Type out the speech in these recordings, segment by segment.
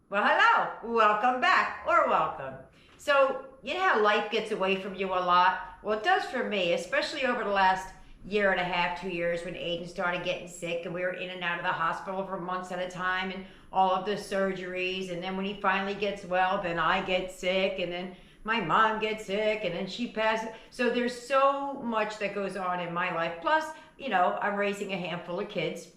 Well, hello, welcome back, or welcome. So, you know how life gets away from you a lot? Well, it does for me, especially over the last year and a half, 2 years, when Aiden started getting sick and we were in and out of the hospital for months at a time and all of the surgeries. And then when he finally gets well, then I get sick, and then my mom gets sick, and then she passes. So, there's so much that goes on in my life. Plus, I'm raising a handful of kids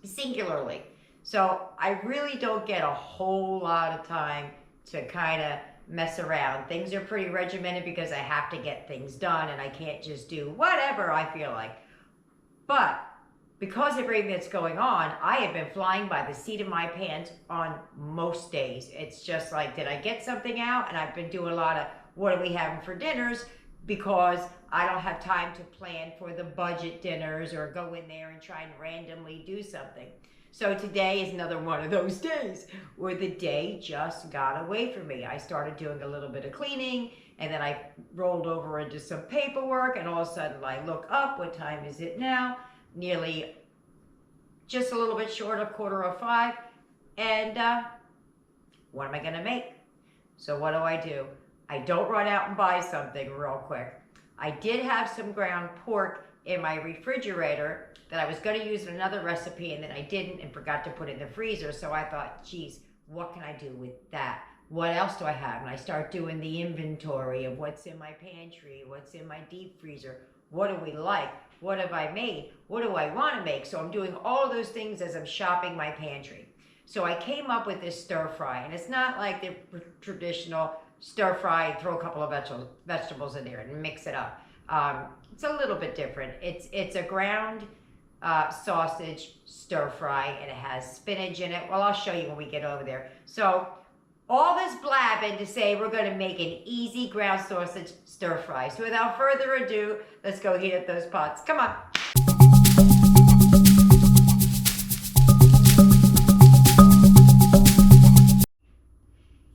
singularly. So I really don't get a whole lot of time to kind of mess around. Things are pretty regimented because I have to get things done and I can't just do whatever I feel like. But because of everything that's going on, I have been flying by the seat of my pants on most days. It's just like, did I get something out? And I've been doing a lot of what are we having for dinners, because I don't have time to plan for the budget dinners or go in there and try and randomly do something. So today is another one of those days where the day just got away from me. I started doing a little bit of cleaning, and then I rolled over into some paperwork, and all of a sudden I look up, what time is it now? Nearly just a little bit short of 4:45. And what am I gonna make? So what do? I don't run out and buy something real quick. I did have some ground pork in my refrigerator that I was going to use in another recipe, and then I didn't and forgot to put it in the freezer. So I thought, geez, what can I do with that? What else do I have? And I start doing the inventory of what's in my pantry, what's in my deep freezer, what do we like, what have I made, what do I want to make? So I'm doing all of those things as I'm shopping my pantry. So I came up with this stir fry, and it's not like the traditional stir fry, throw a couple of vegetables in there and mix it up. It's a little bit different. It's a ground sausage stir fry, and it has spinach in it. Well, I'll show you when we get over there. So all this blabbing to say we're going to make an easy ground sausage stir fry. So without further ado, let's go heat up those pots. Come on.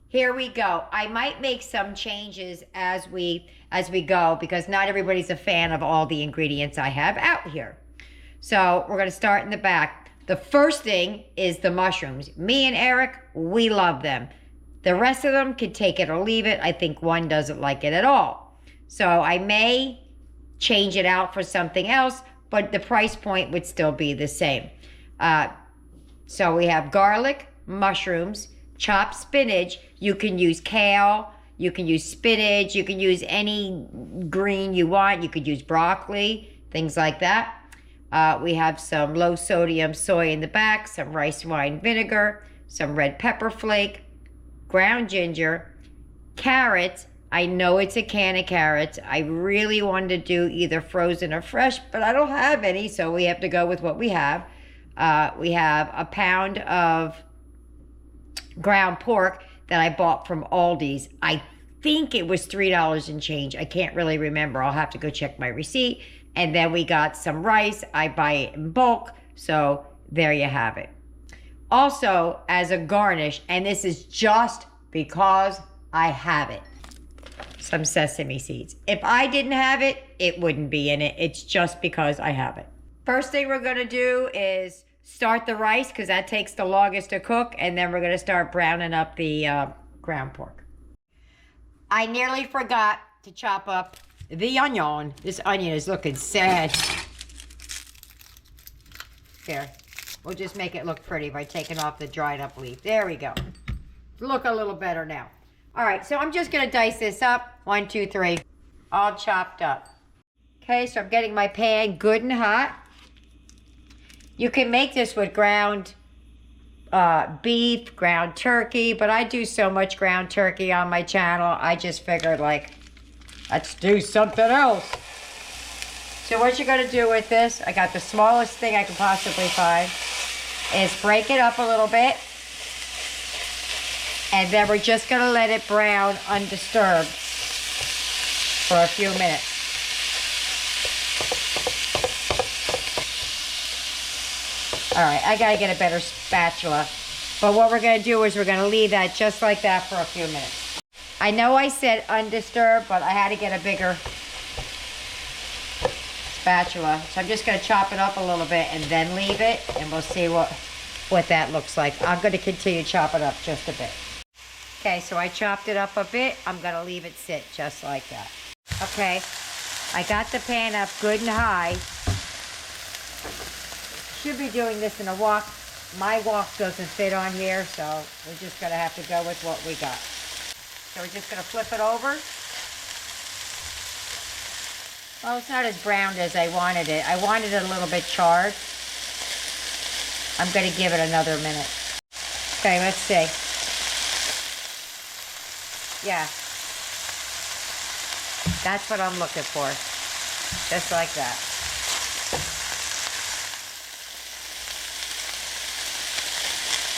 Here we go. I might make some changes as we go, because not everybody's a fan of all the ingredients I have out here. So we're going to start in the back. The first thing is the mushrooms. Me and Eric, we love them. The rest of them can take it or leave it. I think one doesn't like it at all. So I may change it out for something else, but the price point would still be the same. So we have garlic, mushrooms, chopped spinach. You can use kale, you can use spinach, you can use any green you want. You could use broccoli, things like that. We have some low sodium soy in the back, some rice wine vinegar, some red pepper flake, ground ginger, carrots. I know it's a can of carrots. I really wanted to do either frozen or fresh, but I don't have any, so we have to go with what we have. We have a pound of ground pork that I bought from Aldi's. I think it was $3 and change. I can't really remember. I'll have to go check my receipt. And then we got some rice. I buy it in bulk, so there you have it. Also, as a garnish, and this is just because I have it, some sesame seeds. If I didn't have it, it wouldn't be in it. It's just because I have it. First thing we're going to do is start the rice, because that takes the longest to cook, and then we're going to start browning up the ground pork. I nearly forgot to chop up the onion. This onion is looking sad. There. We'll just make it look pretty by taking off the dried up leaf. There we go. Look a little better now. All right, so I'm just going to dice this up. 1, 2, 3. All chopped up. Okay, so I'm getting my pan good and hot. You can make this with ground beef, ground turkey, but I do so much ground turkey on my channel, I just figured, like, let's do something else. So what you're going to do with this, I got the smallest thing I can possibly find, is break it up a little bit, and then we're just going to let it brown undisturbed for a few minutes. All right, I gotta get a better spatula. But what we're gonna do is we're gonna leave that just like that for a few minutes. I know I said undisturbed, but I had to get a bigger spatula. So I'm just gonna chop it up a little bit and then leave it, and we'll see what what that looks like. I'm going to continue to chop it up just a bit. Okay, so I chopped it up a bit. I'm going to leave it sit just like that. Okay, I got the pan up good and high. Should be doing this in a wok. My wok doesn't fit on here, so we're just going to have to go with what we got. So we're just going to flip it over. Well, it's not as browned as I wanted it. I wanted it a little bit charred. I'm going to give it another minute. Okay, let's see. Yeah. That's what I'm looking for. Just like that.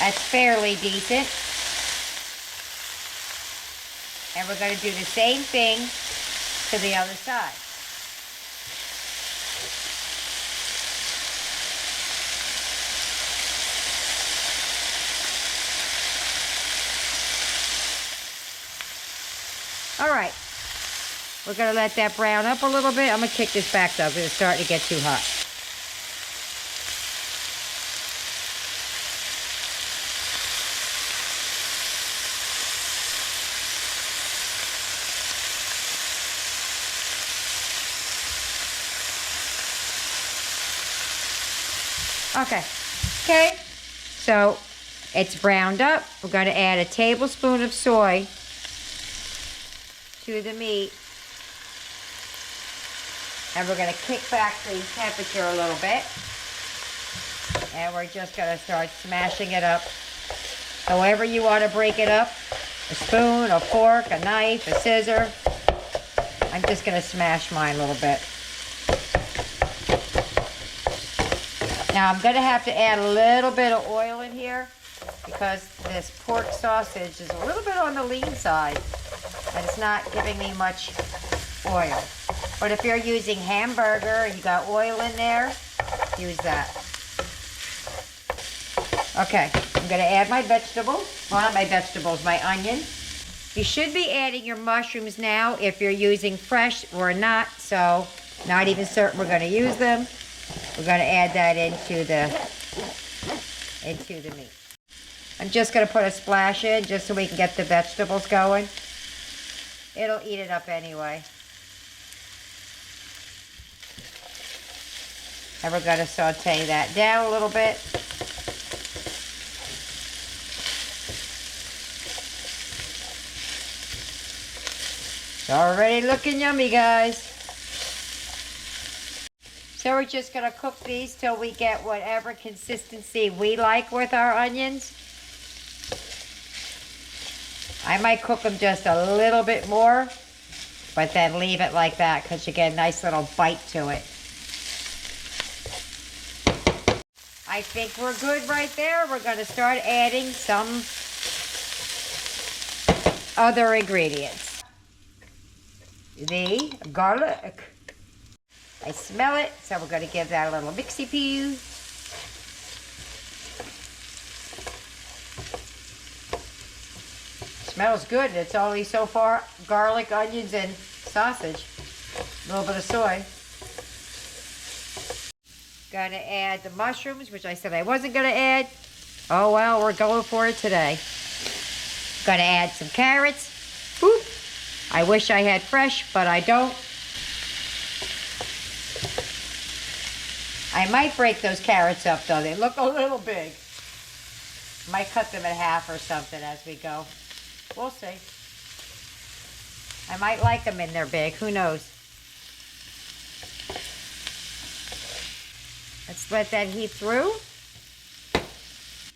That's fairly decent. And we're going to do the same thing to the other side. All right, we're gonna let that brown up a little bit. I'm gonna kick this back though, because it's starting to get too hot. Okay, so it's browned up. We're gonna add a tablespoon of soy to the meat, and we're going to kick back the temperature a little bit, and we're just going to start smashing it up however you want to break it up. A spoon, a fork, a knife, a scissor. I'm just going to smash mine a little bit. Now I'm going to have to add a little bit of oil in here because this pork sausage is a little bit on the lean side. And it's not giving me much oil. But if you're using hamburger and you got oil in there, use that. Okay, I'm gonna add my vegetables. Well, not my vegetables, my onion. You should be adding your mushrooms now if you're using fresh or not, so not even certain we're gonna use them. We're gonna add that into the meat. I'm just gonna put a splash in just so we can get the vegetables going. It'll eat it up anyway. And we're going to saute that down a little bit. It's already looking yummy, guys. So we're just going to cook these till we get whatever consistency we like with our onions. I might cook them just a little bit more, but then leave it like that because you get a nice little bite to it. I think we're good right there. We're going to start adding some other ingredients. The garlic. I smell it, so we're going to give that a little mixy-poo. Smells good. It's only so far garlic, onions, and sausage. A little bit of soy. Gonna add the mushrooms, which I said I wasn't gonna add. Oh well, we're going for it today. Gonna add some carrots. Boop. I wish I had fresh, but I don't. I might break those carrots up though. They look a little big. Might cut them in half or something as we go. We'll see. I might like them in there big. Who knows? Let's let that heat through.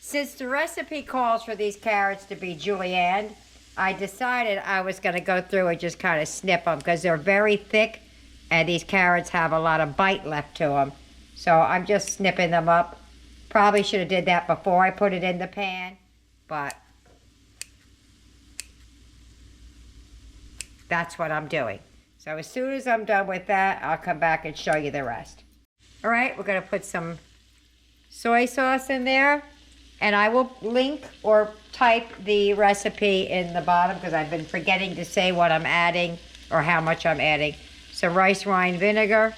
Since the recipe calls for these carrots to be julienned, I decided I was going to go through and just kind of snip them because they're very thick and these carrots have a lot of bite left to them. So I'm just snipping them up. Probably should have did that before I put it in the pan, but that's what I'm doing. So as soon as I'm done with that, I'll come back and show you the rest. All right, we're gonna put some soy sauce in there, and I will link or type the recipe in the bottom because I've been forgetting to say what I'm adding or how much I'm adding. So rice wine vinegar.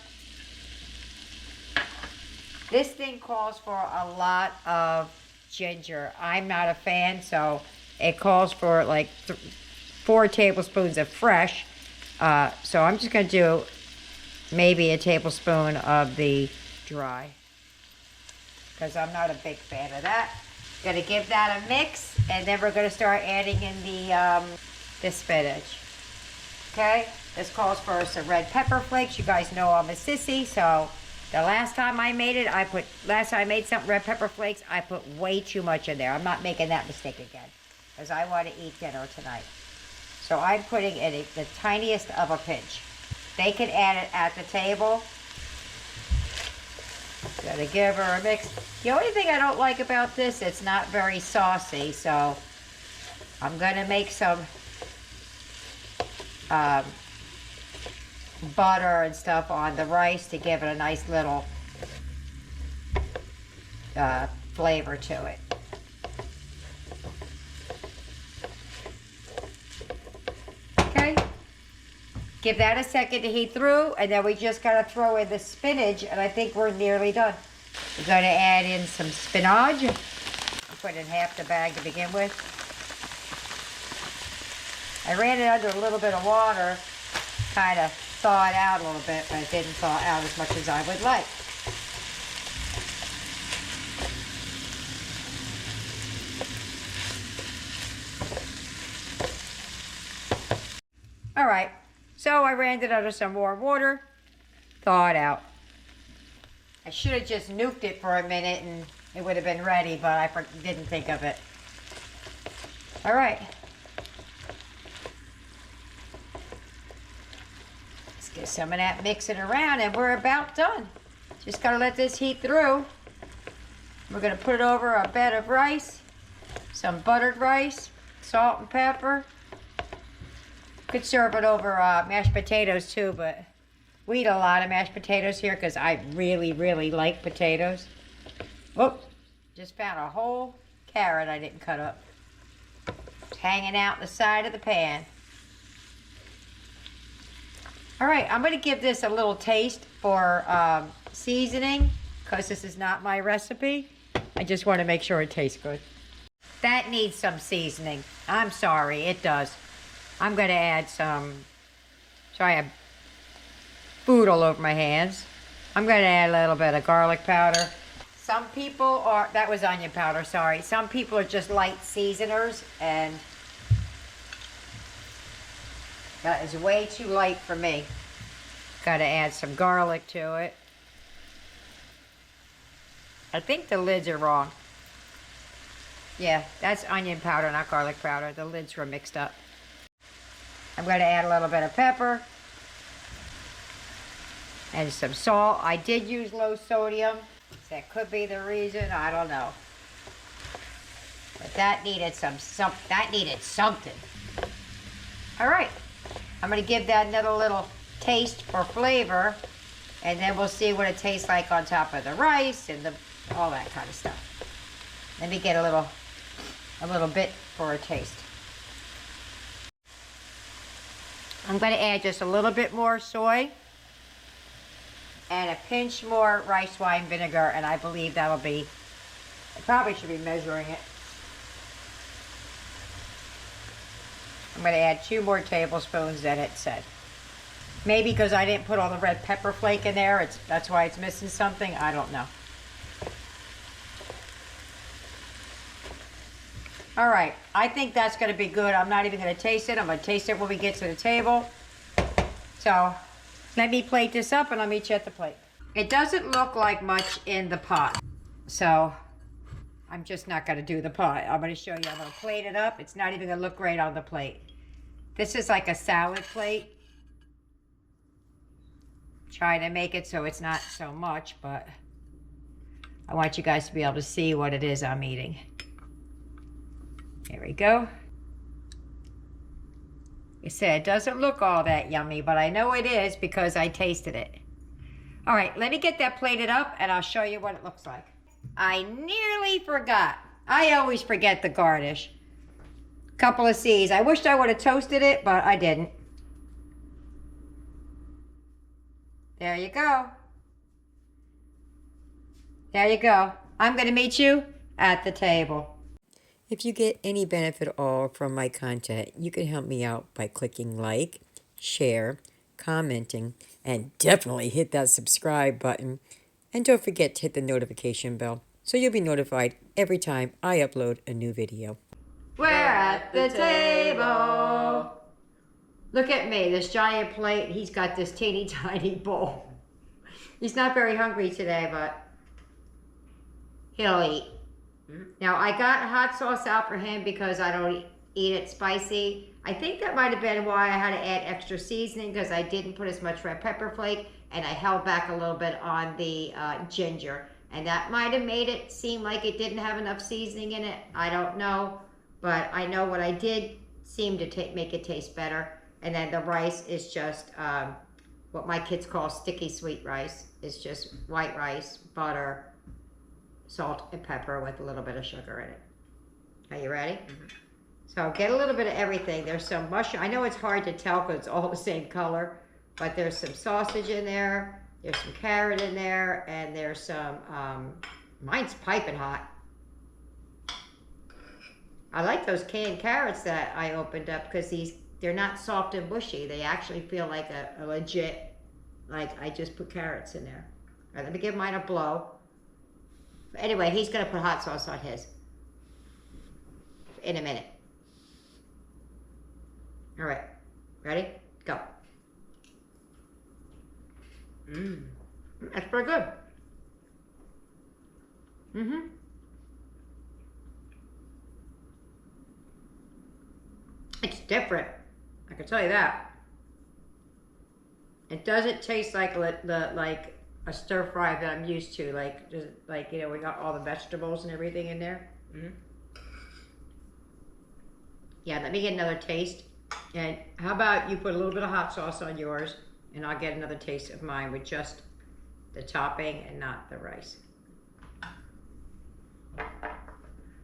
This thing calls for a lot of ginger. I'm not a fan, so it calls for like 4 tablespoons of fresh. So I'm just going to do maybe a tablespoon of the dry, because I'm not a big fan of that. Going to give that a mix, and then we're going to start adding in the spinach. Okay, this calls for some red pepper flakes. You guys know I'm a sissy, so the last time I made it, last time I made some red pepper flakes, I put way too much in there. I'm not making that mistake again, because I want to eat dinner tonight. So I'm putting in the tiniest of a pinch. They can add it at the table. Gotta give her a mix. The only thing I don't like about this, it's not very saucy, so I'm gonna make some butter and stuff on the rice to give it a nice little flavor to it. Okay, give that a second to heat through, and then we just gotta throw in the spinach, and I think we're nearly done. We're gonna add in some spinach. I'll put in half the bag to begin with. I ran it under a little bit of water, kind of thaw it out a little bit, but it didn't thaw out as much as I would like. All right, so I ran it under some warm water, thaw it out. I should have just nuked it for a minute and it would have been ready, but I didn't think of it. All right. Let's get some of that mixing around, and we're about done. Just gotta let this heat through. We're gonna put it over a bed of rice, some buttered rice, salt and pepper. Could serve it over mashed potatoes too, but we eat a lot of mashed potatoes here because I really, really like potatoes. Whoop, just found a whole carrot I didn't cut up. It's hanging out the side of the pan. All right, I'm gonna give this a little taste for seasoning, because this is not my recipe. I just want to make sure it tastes good. That needs some seasoning. I'm sorry, it does. I'm gonna add some, sorry, I have food all over my hands. I'm gonna add a little bit of garlic powder. Some people are, that was onion powder, sorry. Some people are just light seasoners, and that is way too light for me. Gotta add some garlic to it. I think the lids are wrong. Yeah, that's onion powder, not garlic powder. The lids were mixed up. I'm going to add a little bit of pepper and some salt. I did use low sodium. That could be the reason. I don't know. But that needed something. All right. I'm going to give that another little taste for flavor, and then we'll see what it tastes like on top of the rice and all that kind of stuff. Let me get a little bit for a taste. I'm going to add just a little bit more soy and a pinch more rice wine vinegar, and I believe that'll be, I probably should be measuring it. I'm going to add 2 more tablespoons than it said. Maybe because I didn't put all the red pepper flake in there, that's why it's missing something, I don't know. All right, I think that's gonna be good. I'm not even gonna taste it. I'm gonna taste it when we get to the table. So let me plate this up and I'll meet you at the plate. It doesn't look like much in the pot, so I'm just not gonna do the pot. I'm gonna show you, I'm gonna plate it up. It's not even gonna look great on the plate. This is like a salad plate. Try to make it so it's not so much, but I want you guys to be able to see what it is I'm eating. Here we go. You said it doesn't look all that yummy, but I know it is because I tasted it. All right, let me get that plated up and I'll show you what it looks like. I nearly forgot. I always forget the garnish. Couple of C's. I wished I would have toasted it, but I didn't. There you go. There you go. I'm going to meet you at the table. If you get any benefit at all from my content, you can help me out by clicking like, share, commenting, and definitely hit that subscribe button. And don't forget to hit the notification bell so you'll be notified every time I upload a new video. We're at the table. Look at me, this giant plate. He's got this teeny tiny bowl. He's not very hungry today, but he'll eat. Now, I got hot sauce out for him because I don't eat it spicy. I think that might have been why I had to add extra seasoning, because I didn't put as much red pepper flake and I held back a little bit on the ginger. And that might have made it seem like it didn't have enough seasoning in it. I don't know. But I know what I did seemed to make it taste better. And then the rice is just what my kids call sticky sweet rice. It's just white rice, butter, salt and pepper with a little bit of sugar in it. Are you ready? Mm-hmm. So get a little bit of everything. There's some mushroom. I know it's hard to tell because it's all the same color, but there's some sausage in there. There's some carrot in there, and there's some, mine's piping hot. I like those canned carrots that I opened up because they're not soft and mushy. They actually feel like a legit, like I just put carrots in there. All right, let me give mine a blow. Anyway, he's going to put hot sauce on his in a minute. All right, ready? Go. That's pretty good. It's different, I can tell you that. It doesn't taste like a stir fry that I'm used to, like you know, we got all the vegetables and everything in there. Yeah, let me get another taste. And how about you put a little bit of hot sauce on yours, and I'll get another taste of mine with just the topping and not the rice.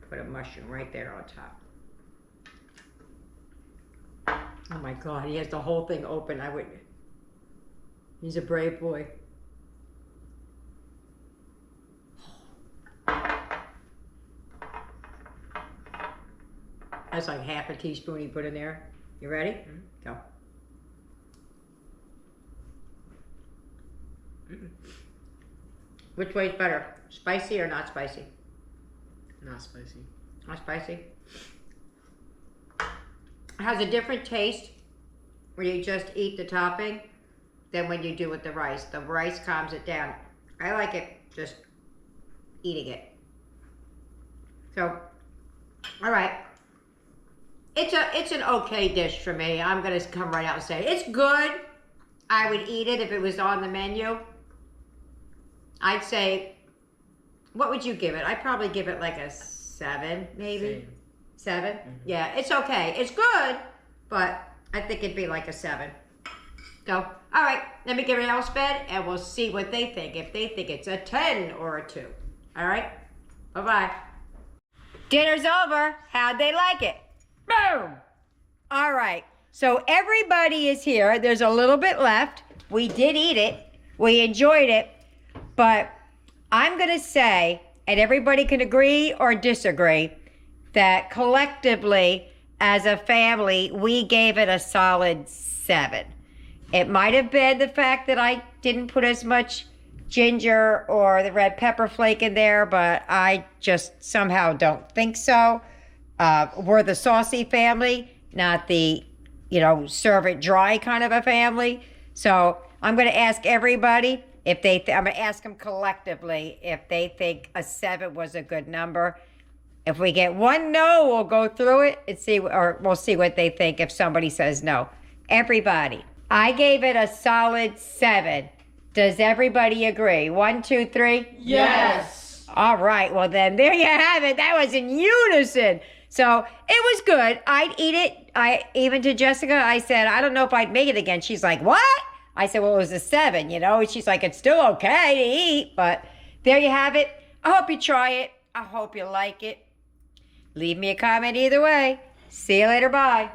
Put a mushroom right there on top. Oh my God, he has the whole thing open. I wouldn't. He's a brave boy. That's like half a teaspoon he put in there. You ready? Go. Which way is better? Spicy or not spicy? Not spicy. Not spicy? It has a different taste when you just eat the topping than when you do with the rice. The rice calms it down. I like it just eating it. So, all right. It's an okay dish for me. I'm gonna come right out and say it's good. I would eat it if it was on the menu. I'd say, what would you give it? I'd probably give it like a 7, maybe. Same. 7? Yeah, it's okay. It's good, but I think it'd be like a 7. Go. All right, let me get it all fed, and we'll see what they think. If they think it's a 10 or a 2. All right? Bye-bye. Dinner's over. How'd they like it? Boom! All right, so everybody is here. There's a little bit left. We did eat it. We enjoyed it. But I'm going to say, and everybody can agree or disagree, that collectively, as a family, we gave it a solid 7. It might have been the fact that I didn't put as much ginger or the red pepper flake in there, but I just somehow don't think so. We're the saucy family, not the, serve it dry kind of a family. So I'm going to ask everybody if they, I'm going to ask them collectively if they think a 7 was a good number. If we get one no, we'll go through it and see, or we'll see what they think if somebody says no. Everybody, I gave it a solid 7. Does everybody agree? 1, 2, 3? Yes. All right. Well, then there you have it. That was in unison. So it was good. I'd eat it. Even to Jessica, I said, I don't know if I'd make it again. She's like, what? I said, well, it was a 7, And she's like, it's still okay to eat. But there you have it. I hope you try it. I hope you like it. Leave me a comment either way. See you later. Bye.